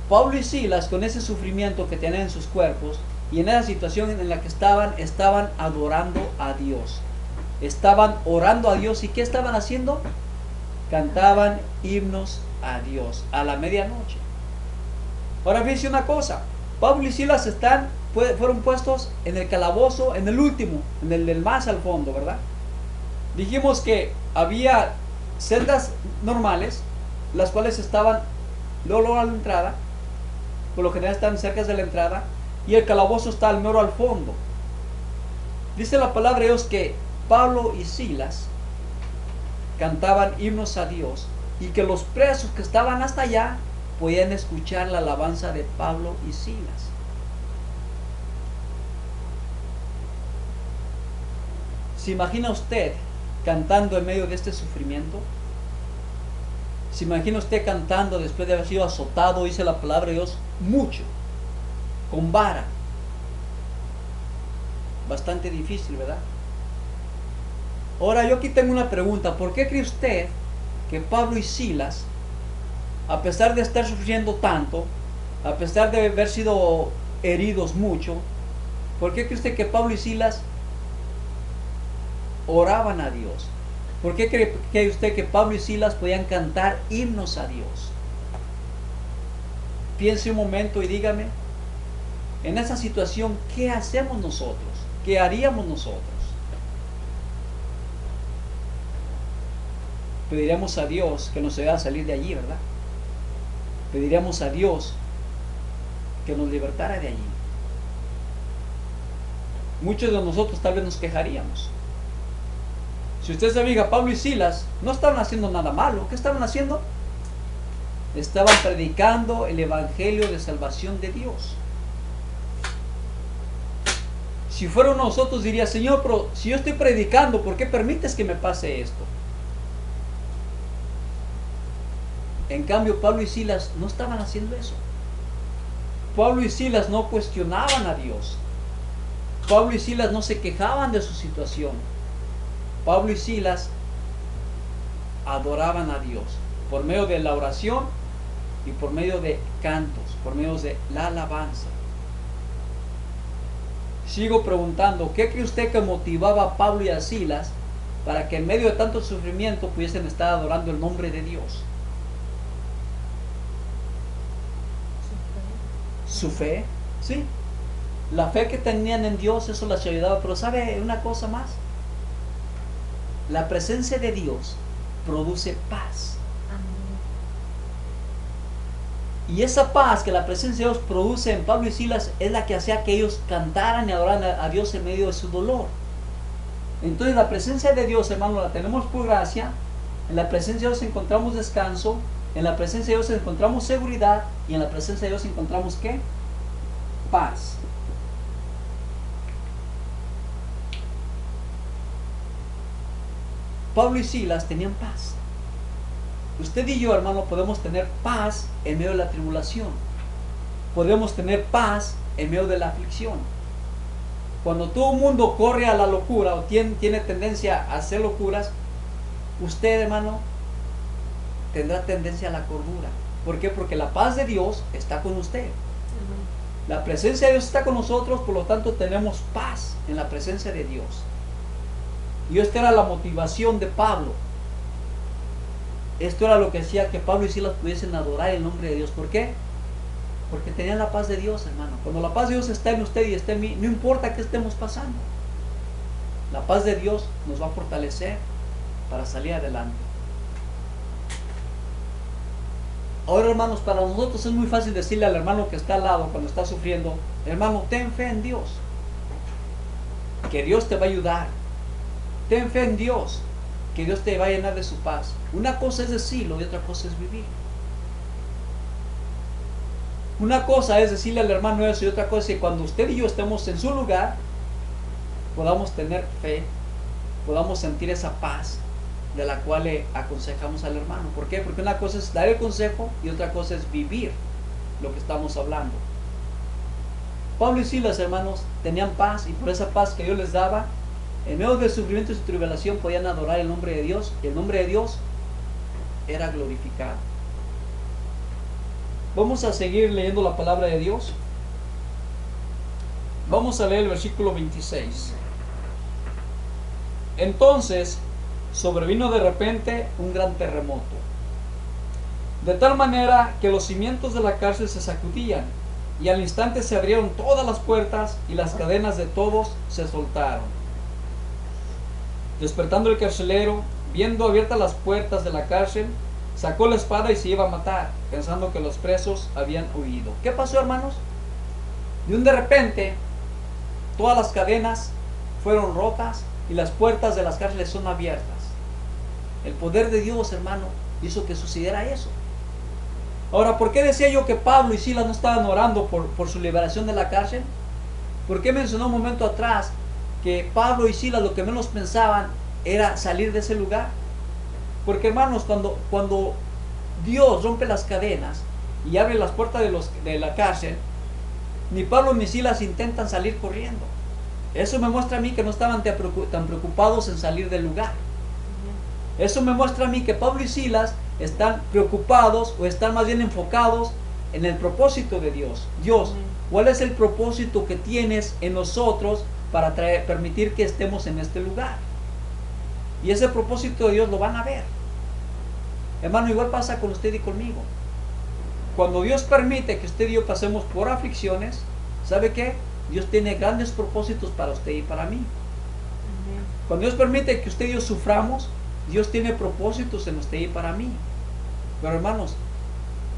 [SPEAKER 4] Pablo y Silas, con ese sufrimiento que tenían en sus cuerpos y en esa situación en la que estaban adorando a Dios. Estaban orando a Dios. ¿Y qué estaban haciendo? Cantaban himnos a Dios a la medianoche. Ahora fíjense una cosa, Pablo y Silas fueron puestos en el calabozo, en el último, en el del más al fondo, ¿verdad? Dijimos que había celdas normales, las cuales estaban luego a la entrada, por lo general están cerca de la entrada, y el calabozo está al mero al fondo. Dice la palabra de Dios que Pablo y Silas cantaban himnos a Dios y que los presos que estaban hasta allá podían escuchar la alabanza de Pablo y Silas. ¿Se imagina usted cantando en medio de este sufrimiento? ¿Se imagina usted cantando después de haber sido azotado, dice la palabra de Dios, mucho, con vara? Bastante difícil, ¿verdad? Ahora yo aquí tengo una pregunta. ¿Por qué cree usted que Pablo y Silas, a pesar de estar sufriendo tanto, a pesar de haber sido heridos mucho, por qué cree usted que Pablo y Silas oraban a Dios? ¿Por qué cree usted que Pablo y Silas podían cantar himnos a Dios? Piense un momento y dígame, en esa situación, ¿qué hacemos nosotros? ¿Qué haríamos nosotros? Pediríamos a Dios que nos ayudara a salir de allí, ¿verdad? Pediríamos a Dios que nos libertara de allí. Muchos de nosotros tal vez nos quejaríamos. Si usted se fija, Pablo y Silas no estaban haciendo nada malo. ¿Qué estaban haciendo? Estaban predicando el evangelio de salvación de Dios. Si fueron nosotros, diría, Señor, pero si yo estoy predicando, ¿por qué permites que me pase esto? En cambio, Pablo y Silas no estaban haciendo eso. Pablo y Silas no cuestionaban a Dios. Pablo y Silas no se quejaban de su situación. Pablo y Silas adoraban a Dios por medio de la oración y por medio de cantos, por medio de la alabanza. Sigo preguntando, ¿qué cree usted que motivaba a Pablo y a Silas para que en medio de tanto sufrimiento pudiesen estar adorando el nombre de Dios? Su fe, sí. La fe que tenían en Dios, eso les ayudaba. Pero ¿sabe una cosa más? La presencia de Dios produce paz. Y esa paz que la presencia de Dios produce en Pablo y Silas es la que hacía que ellos cantaran y adoraran a Dios en medio de su dolor. Entonces la presencia de Dios, hermano, la tenemos por gracia. En la presencia de Dios encontramos descanso. En la presencia de Dios encontramos seguridad. Y en la presencia de Dios encontramos ¿qué? Paz. Pablo y Silas tenían paz. Usted y yo, hermano, podemos tener paz en medio de la tribulación. Podemos tener paz en medio de la aflicción. Cuando todo el mundo corre a la locura o tiene tendencia a hacer locuras, usted, hermano, tendrá tendencia a la cordura. ¿Por qué? Porque la paz de Dios está con usted. La presencia de Dios está con nosotros, por lo tanto tenemos paz en la presencia de Dios. Y esta era la motivación de Pablo. Esto era lo que hacía que Pablo y Silas pudiesen adorar el nombre de Dios. ¿Por qué? Porque tenían la paz de Dios, hermano. Cuando la paz de Dios está en usted y está en mí, no importa qué estemos pasando. La paz de Dios nos va a fortalecer para salir adelante. Ahora, hermanos, para nosotros es muy fácil decirle al hermano que está al lado cuando está sufriendo, hermano, ten fe en Dios, que Dios te va a ayudar. Ten fe en Dios, que Dios te va a llenar de su paz. Una cosa es decirlo y otra cosa es vivir. Una cosa es decirle al hermano eso y otra cosa es que cuando usted y yo estemos en su lugar, podamos tener fe, podamos sentir esa paz de la cual le aconsejamos al hermano. ¿Por qué? Porque una cosa es dar el consejo y otra cosa es vivir lo que estamos hablando. Pablo y Silas, hermanos, tenían paz y por esa paz que Dios les daba, en medio del sufrimiento y su tribulación podían adorar el nombre de Dios y el nombre de Dios era glorificado. Vamos a seguir leyendo la palabra de Dios. Vamos a leer el versículo 26. Entonces sobrevino de repente un gran terremoto, de tal manera que los cimientos de la cárcel se sacudían, y al instante se abrieron todas las puertas y las cadenas de todos se soltaron. Despertando el carcelero, viendo abiertas las puertas de la cárcel, sacó la espada y se iba a matar, pensando que los presos habían huido. ¿Qué pasó, hermanos? De repente, todas las cadenas fueron rotas y las puertas de las cárceles son abiertas. El poder de Dios, hermano, hizo que sucediera eso. Ahora, ¿por qué decía yo que Pablo y Silas no estaban orando por su liberación de la cárcel? ¿Por qué mencionó un momento atrás que Pablo y Silas lo que menos pensaban era salir de ese lugar? Porque, hermanos, cuando Dios rompe las cadenas y abre las puertas de la cárcel, ni Pablo ni Silas intentan salir corriendo. Eso me muestra a mí que no estaban tan preocupados en salir del lugar. Eso me muestra a mí que Pablo y Silas están preocupados o están más bien enfocados en el propósito de Dios. Dios, ¿cuál es el propósito que tienes en nosotros para permitir que estemos en este lugar? Y ese propósito de Dios lo van a ver. Hermano, igual pasa con usted y conmigo. Cuando Dios permite que usted y yo pasemos por aflicciones, ¿sabe qué? Dios tiene grandes propósitos para usted y para mí. Cuando Dios permite que usted y yo suframos, Dios tiene propósitos en usted y para mí. Pero, hermanos,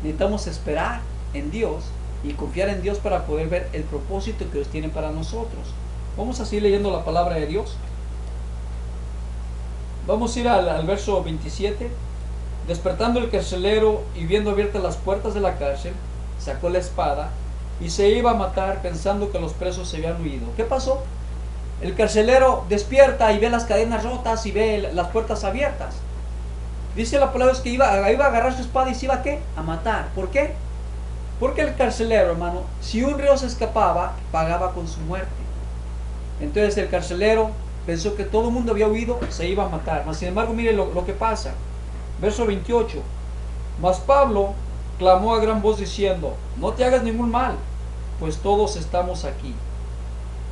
[SPEAKER 4] necesitamos esperar en Dios y confiar en Dios para poder ver el propósito que Dios tiene para nosotros. Vamos a seguir leyendo la palabra de Dios. Vamos a ir al verso 27. Despertando el carcelero y viendo abiertas las puertas de la cárcel, sacó la espada y se iba a matar pensando que los presos se habían huido. ¿Qué pasó? El carcelero despierta y ve las cadenas rotas y ve las puertas abiertas. Dice la palabra que iba a agarrar su espada y se iba ¿qué? A matar. ¿Por qué? Porque el carcelero, hermano, si un reo se escapaba, pagaba con su muerte. Entonces el carcelero pensó que todo el mundo había huido, se iba a matar. Mas sin embargo, mire lo que pasa. Verso 28. Mas Pablo clamó a gran voz diciendo: no te hagas ningún mal, pues todos estamos aquí.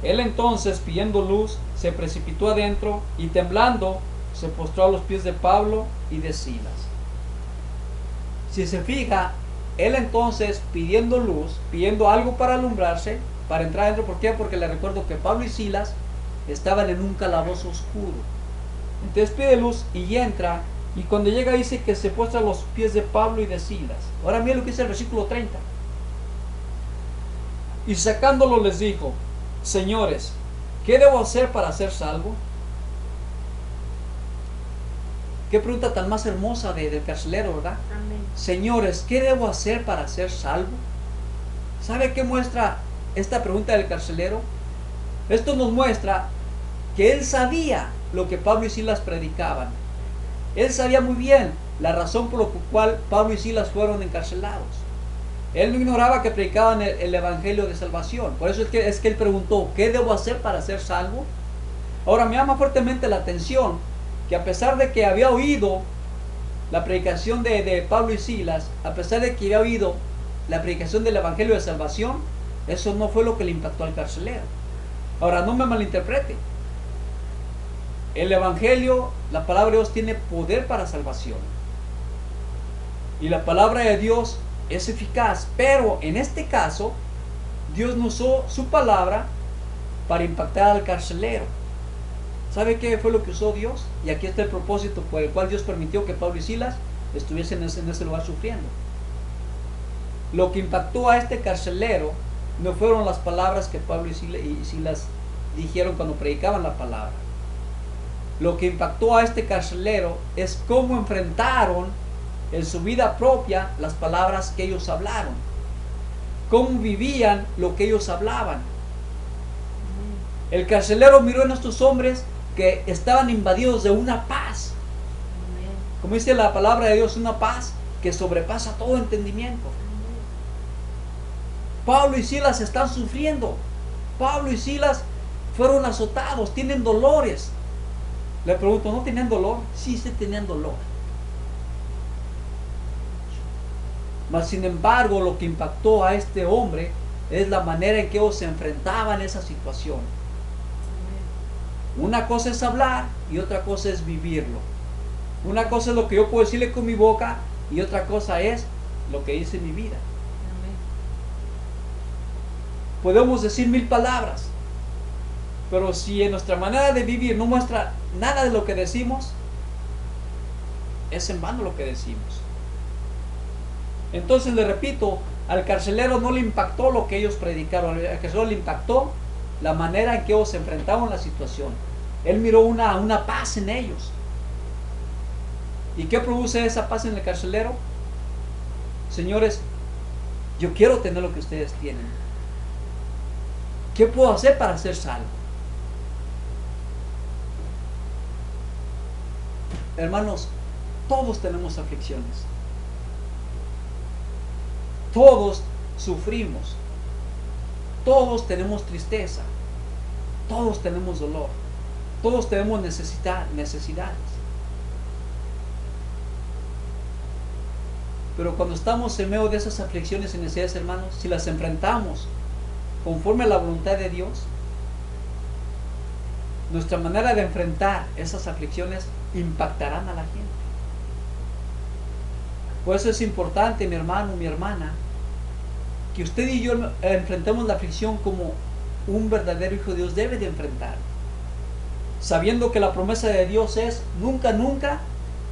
[SPEAKER 4] Él entonces, pidiendo luz, se precipitó adentro y temblando se postró a los pies de Pablo y de Silas. Si se fija, él entonces pidiendo luz, pidiendo algo para alumbrarse, para entrar adentro. ¿Por qué? Porque le recuerdo que Pablo y Silas estaban en un calabozo oscuro. Entonces pide luz y entra. Y cuando llega dice que se postra a los pies de Pablo y de Silas. Ahora miren lo que dice el versículo 30. Y sacándolo les dijo: señores, ¿qué debo hacer para ser salvo? Qué pregunta tan más hermosa del carcelero, ¿verdad?
[SPEAKER 3] Amén.
[SPEAKER 4] Señores, ¿qué debo hacer para ser salvo? ¿Sabe qué muestra esta pregunta del carcelero? Esto nos muestra que él sabía lo que Pablo y Silas predicaban. Él sabía muy bien la razón por la cual Pablo y Silas fueron encarcelados. Él no ignoraba que predicaban el evangelio de salvación. Por eso es que él preguntó: ¿qué debo hacer para ser salvo? Ahora me llama fuertemente la atención que a pesar de que había oído la predicación de Pablo y Silas, a pesar de que había oído la predicación del evangelio de salvación, eso no fue lo que le impactó al carcelero. Ahora, no me malinterprete. El evangelio, la palabra de Dios tiene poder para salvación. Y la palabra de Dios es eficaz. Pero en este caso, Dios no usó su palabra para impactar al carcelero. ¿Sabe qué fue lo que usó Dios? Y aquí está el propósito por el cual Dios permitió que Pablo y Silas estuviesen en ese lugar sufriendo. Lo que impactó a este carcelero no fueron las palabras que Pablo y Silas dijeron cuando predicaban la palabra. Lo que impactó a este carcelero es cómo enfrentaron en su vida propia las palabras que ellos hablaron. Cómo vivían lo que ellos hablaban. El carcelero miró en estos hombres que estaban invadidos de una paz. Como dice la palabra de Dios, una paz que sobrepasa todo entendimiento. Pablo y Silas están sufriendo. Pablo y Silas fueron azotados, tienen dolores. Le pregunto, ¿no tenían dolor? Sí, sí tenían dolor. Mas sin embargo, lo que impactó a este hombre es la manera en que ellos se enfrentaban a esa situación. Una cosa es hablar y otra cosa es vivirlo. Una cosa es lo que yo puedo decirle con mi boca y otra cosa es lo que dice mi vida. Podemos decir 1000 palabras, pero si en nuestra manera de vivir no muestra nada de lo que decimos, es en vano lo que decimos. Entonces le repito, al carcelero no le impactó lo que ellos predicaron, al carcelero le impactó la manera en que ellos se enfrentaban a la situación. Él miró una paz en ellos. ¿Y qué produce esa paz en el carcelero? Señores, yo quiero tener lo que ustedes tienen. ¿Qué puedo hacer para ser salvo? Hermanos, todos tenemos aflicciones. Todos sufrimos. Todos tenemos tristeza. Todos tenemos dolor. Todos tenemos necesidades. Pero cuando estamos en medio de esas aflicciones y necesidades, hermanos, si las enfrentamos conforme a la voluntad de Dios, nuestra manera de enfrentar esas aflicciones impactarán a la gente. Por eso es importante, mi hermano, mi hermana, que usted y yo enfrentemos la aflicción como un verdadero hijo de Dios debe de enfrentar, sabiendo que la promesa de Dios es: nunca, nunca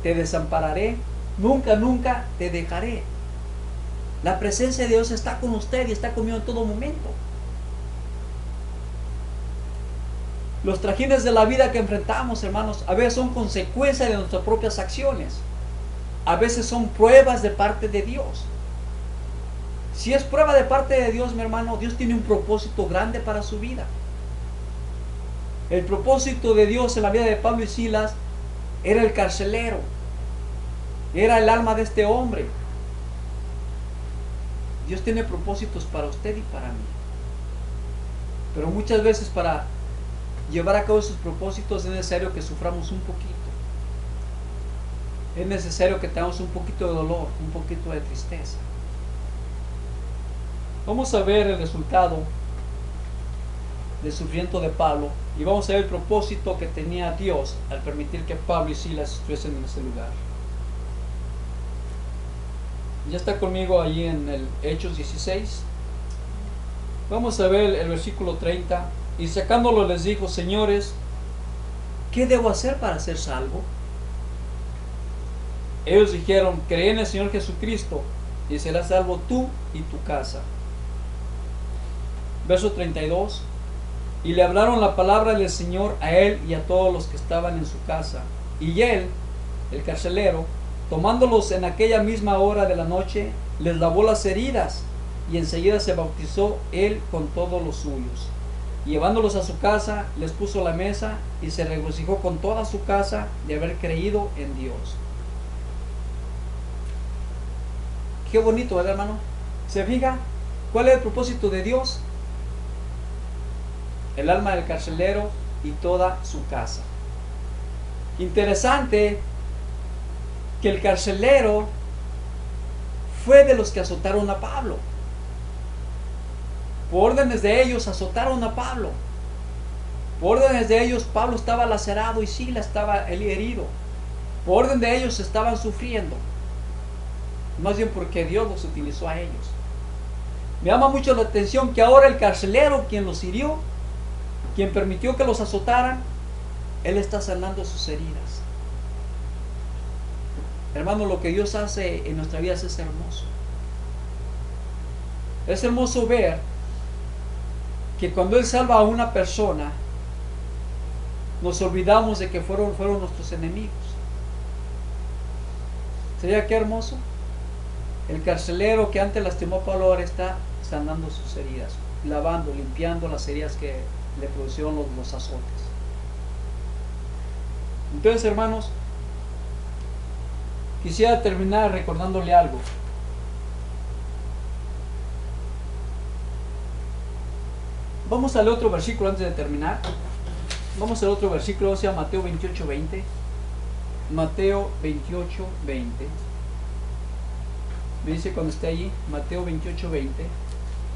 [SPEAKER 4] te desampararé, nunca, nunca te dejaré. La presencia de Dios está con usted y está conmigo en todo momento. Los trajines de la vida que enfrentamos, hermanos, a veces son consecuencia de nuestras propias acciones. A veces son pruebas de parte de Dios. Si es prueba de parte de Dios, mi hermano, Dios tiene un propósito grande para su vida. El propósito de Dios en la vida de Pablo y Silas era el carcelero. Era el alma de este hombre. Dios tiene propósitos para usted y para mí. Pero muchas veces para llevar a cabo esos propósitos es necesario que suframos un poquito. Es necesario que tengamos un poquito de dolor, un poquito de tristeza. Vamos a ver el resultado del sufrimiento de Pablo y vamos a ver el propósito que tenía Dios al permitir que Pablo y Silas estuviesen en ese lugar. Ya está conmigo allí en el Hechos 16. Vamos a ver el versículo 30. Y sacándolo les dijo: señores, ¿qué debo hacer para ser salvo? Ellos dijeron: cree en el Señor Jesucristo y serás salvo tú y tu casa. Verso 32. Y le hablaron la palabra del Señor a él y a todos los que estaban en su casa. Y él, el carcelero, tomándolos en aquella misma hora de la noche, les lavó las heridas, y enseguida se bautizó él con todos los suyos. Y llevándolos a su casa, les puso la mesa, y se regocijó con toda su casa de haber creído en Dios. Qué bonito, ¿verdad, hermano? ¿Se fija? ¿Cuál es el propósito de Dios? El alma del carcelero y toda su casa. Interesante que el carcelero fue de los que azotaron a Pablo. Por órdenes de ellos azotaron a Pablo. Por órdenes de ellos Pablo estaba lacerado y Silas estaba herido. Por orden de ellos estaban sufriendo. Más bien porque Dios los utilizó a ellos. Me llama mucho la atención que ahora el carcelero, quien los hirió, quien permitió que los azotaran, él está sanando sus heridas. Hermano, lo que Dios hace en nuestra vida es hermoso. Es hermoso ver que cuando Él salva a una persona, nos olvidamos de que fueron nuestros enemigos. ¿Sería qué hermoso? El carcelero que antes lastimó a Pablo ahora está sanando sus heridas, lavando, limpiando las heridas que le produjeron los azotes. Entonces, hermanos, quisiera terminar recordándole algo. Vamos al otro versículo antes de terminar. Vamos al otro versículo, o sea, Mateo 28:20. Mateo 28:20. Me dice cuando esté allí, Mateo 28:20.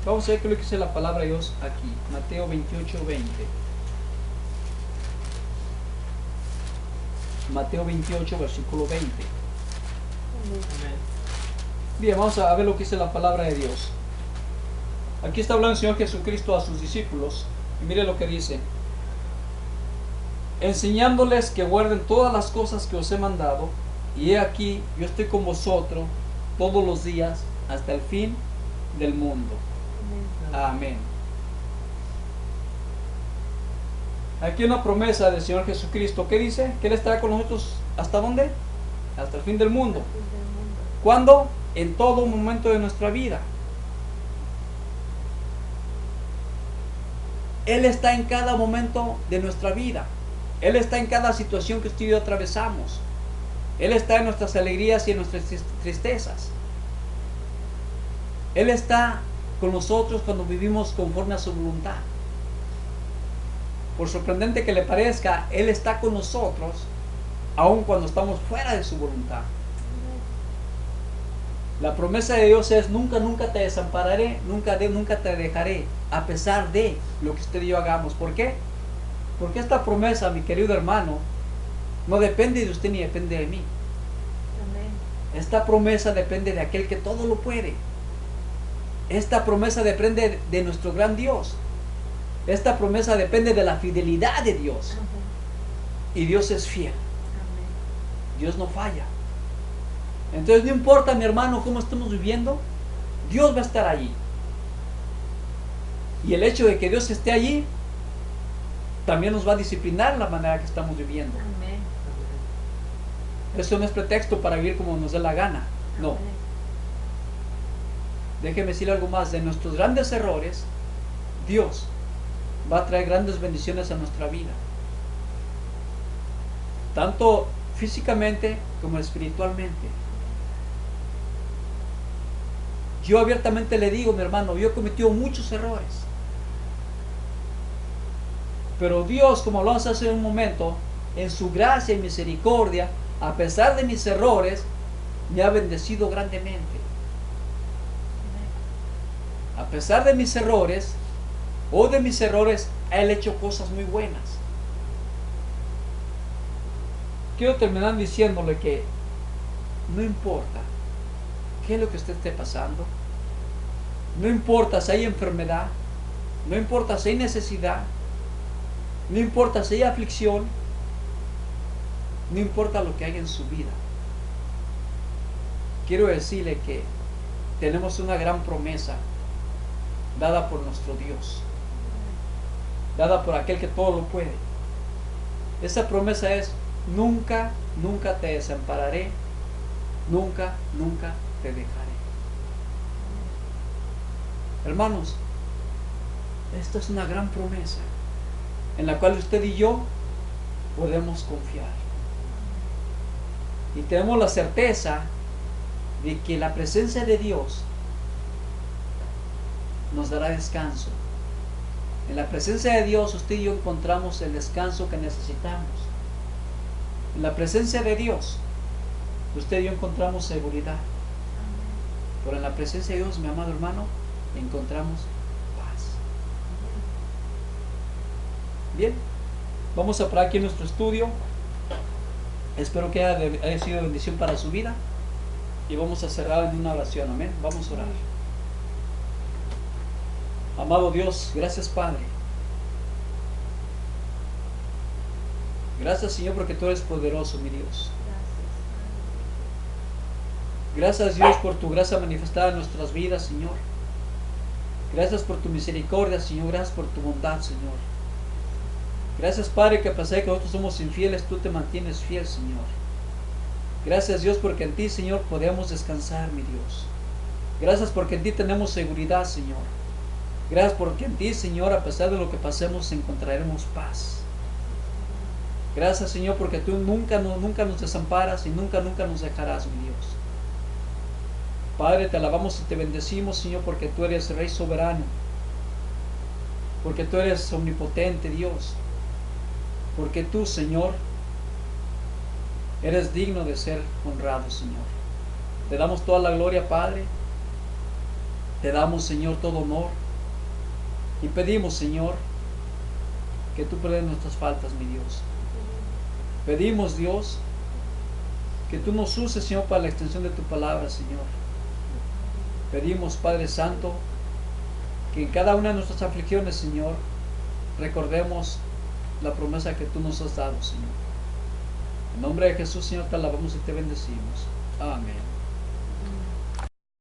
[SPEAKER 4] Vamos a ver qué es lo que dice la palabra de Dios aquí. Mateo 28:20. Mateo 28, versículo 20.
[SPEAKER 2] Amén.
[SPEAKER 4] Bien, vamos a ver lo que dice la palabra de Dios. Aquí está hablando el Señor Jesucristo a sus discípulos. Y mire lo que dice: enseñándoles que guarden todas las cosas que os he mandado, y he aquí, yo estoy con vosotros todos los días hasta el fin del mundo. Amén.
[SPEAKER 1] Aquí una promesa del Señor Jesucristo. ¿Qué dice? Que Él estará con nosotros ¿hasta dónde? Hasta el fin del mundo. ¿Cuándo? En todo momento de nuestra vida. Él está en cada momento de nuestra vida. Él está en cada situación que usted y yo atravesamos. Él está en nuestras alegrías y en nuestras tristezas. Él está con nosotros cuando vivimos conforme a su voluntad. Por sorprendente que le parezca, Él está con nosotros aun cuando estamos fuera de su voluntad. La promesa de Dios es: nunca, nunca te desampararé, nunca te dejaré, a pesar de lo que usted y yo hagamos. ¿Por qué? Porque esta promesa, mi querido hermano, no depende de usted ni depende de mí. Esta promesa depende de aquel que todo lo puede. Esta promesa depende de nuestro gran Dios. Esta promesa depende de la fidelidad de Dios. Y Dios es fiel. Dios no falla. Entonces no importa, mi hermano, cómo estemos viviendo, Dios va a estar allí. Y el hecho de que Dios esté allí también nos va a disciplinar la manera que estamos viviendo.
[SPEAKER 3] Amén.
[SPEAKER 1] Eso no es pretexto para vivir como nos dé la gana. No.
[SPEAKER 3] Amén.
[SPEAKER 1] Déjeme decirle algo más. De nuestros grandes errores, Dios va a traer grandes bendiciones a nuestra vida. Tanto físicamente como espiritualmente. Yo abiertamente le digo, mi hermano, yo he cometido muchos errores. Pero Dios, como hablamos hace un momento, en su gracia y misericordia, a pesar de mis errores, me ha bendecido grandemente. A pesar de mis errores, Él ha hecho cosas muy buenas. Quiero terminar diciéndole que no importa qué es lo que usted esté pasando, no importa si hay enfermedad, no importa si hay necesidad, no importa si hay aflicción, no importa lo que haya en su vida. Quiero decirle que tenemos una gran promesa dada por nuestro Dios, dada por aquel que todo lo puede. Esa promesa es: nunca, nunca te desampararé, nunca, nunca te dejaré. Hermanos, esta es una gran promesa en la cual usted y yo podemos confiar. Y tenemos la certeza de que la presencia de Dios nos dará descanso. En la presencia de Dios usted y yo encontramos el descanso que necesitamos. En la presencia de Dios usted y yo encontramos seguridad. Pero en la presencia de Dios, mi amado hermano, encontramos paz. Bien, vamos a parar aquí en nuestro estudio. Espero que haya sido bendición para su vida. Y vamos a cerrar en una oración. Amén. Vamos a orar. Amado Dios, gracias Padre. Gracias Señor porque tú eres poderoso, mi Dios. Gracias Dios por tu gracia manifestada en nuestras vidas, Señor. Gracias por tu misericordia, Señor. Gracias por tu bondad, Señor. Gracias Padre que a pesar de que nosotros somos infieles, tú te mantienes fiel, Señor. Gracias Dios porque en ti, Señor, podemos descansar, mi Dios. Gracias porque en ti tenemos seguridad, Señor. Gracias porque en ti, Señor, a pesar de lo que pasemos, encontraremos paz. Gracias, Señor, porque tú nunca nos desamparas y nunca nos dejarás, mi Dios. Padre, te alabamos y te bendecimos, Señor, porque tú eres Rey soberano. Porque tú eres omnipotente, Dios. Porque tú, Señor, eres digno de ser honrado, Señor. Te damos toda la gloria, Padre. Te damos, Señor, todo honor. Y pedimos, Señor, que tú perdones nuestras faltas, mi Dios. Pedimos, Dios, que tú nos uses, Señor, para la extensión de tu palabra, Señor. Pedimos, Padre Santo, que en cada una de nuestras aflicciones, Señor, recordemos la promesa que tú nos has dado, Señor. En nombre de Jesús, Señor, te alabamos y te bendecimos. Amén.